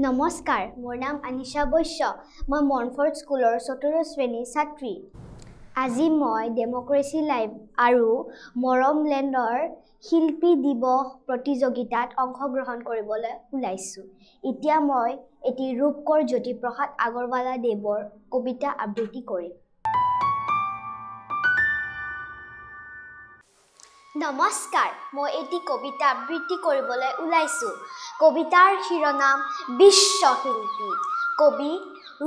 নমস্কাৰ, মোৰ নাম আনিশা বৈশ্য। মই মনফৰ্ড স্কুলৰ ৪ৰ্থ শ্ৰেণীৰ ছাত্ৰী। আজি মই ডেম'ক্ৰেচি লাইভ আৰু মৰমলেণ্ডৰ শিল্পী দিৱস প্ৰতিযোগিতাত অংশগ্ৰহণ কৰিবলৈ ওলাইছোঁ। এতিয়া মই এটি ৰূপকৰ জ্যোতিপ্ৰসাদ আগৰৱালা দেৱৰ কবিতা আবৃত্তি কৰিম। নমস্কাৰ, মই এটি কবিতা আবৃত্তি কৰিবলৈ ওলাইছোঁ। কবিতাৰ শিৰোনাম বিশ্বশিল্পী। কবি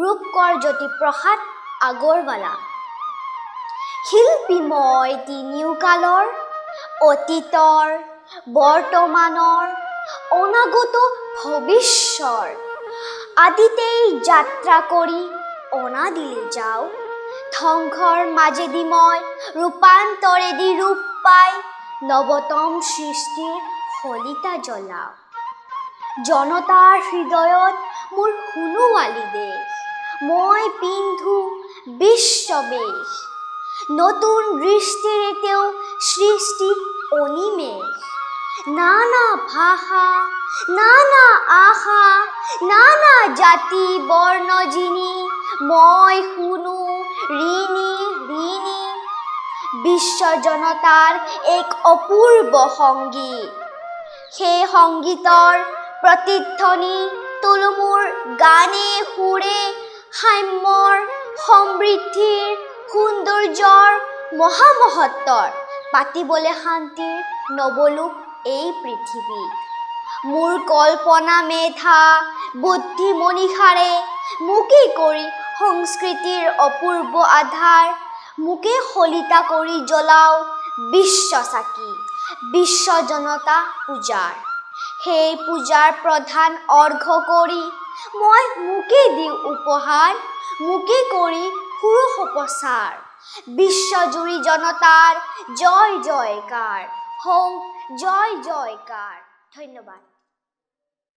ৰূপকৰ জ্যোতিপ্ৰসাদ আগৰৱালা। শিল্পী মই তিনিও কালৰ, অতীতৰ, বৰ্তমানৰ, অনাগত ভৱিষ্যৰ। আদিতেই যাত্ৰা কৰি অনাদিলৈ যাওঁ, ধ্বংসৰ মাজেদি মই ৰূপান্তৰেদি ৰূপ পাই নৱতম সৃষ্টিৰ শলিতা জ্বলাওঁ। জনতাৰ হৃদয়ত মোৰ সোণোৱালী দেশ, মই পিন্ধো বিশ্ববেশ। নতুন দৃষ্টিৰে তেওঁ সৃষ্টি অনিমেষ। নানা ভাষা, নানা আশা, নানা জাতি বৰ্ণ যিনি, মই শুনো ঋণী ঋণী। বিশ্ব জনতাৰ এক অপূৰ্ব সংগীত, সেই সংগীতৰ প্ৰতিধ্বনি তোলো মোৰ গানে সুৰে। সাম্যৰ, সমৃদ্ধিৰ, সৌন্দৰ্যৰ, মহামহত্বৰ, পাতিবলে শান্তিৰ নৱলোক এই পৃথিৱী। মোৰ কল্পনা মেধা বুদ্ধি মনীষাৰে মোকে কৰি সংস্কৃতিৰ অপূৰ্ব আধাৰ, মোকে শলিতা কৰি জ্বলাওঁ বিশ্ব চাকি, বিশ্ব জনতা পূজাৰ। সেই পূজাৰ প্ৰধান অৰ্ঘ্য কৰি মই মোকে দিওঁ উপহাৰ, মোকে কৰি সুৰসপ্ৰচাৰ। বিশ্বজুৰি জনতাৰ জয় জয়কাৰ হওঁ, জয় জয়কাৰ। ধন্যবাদ।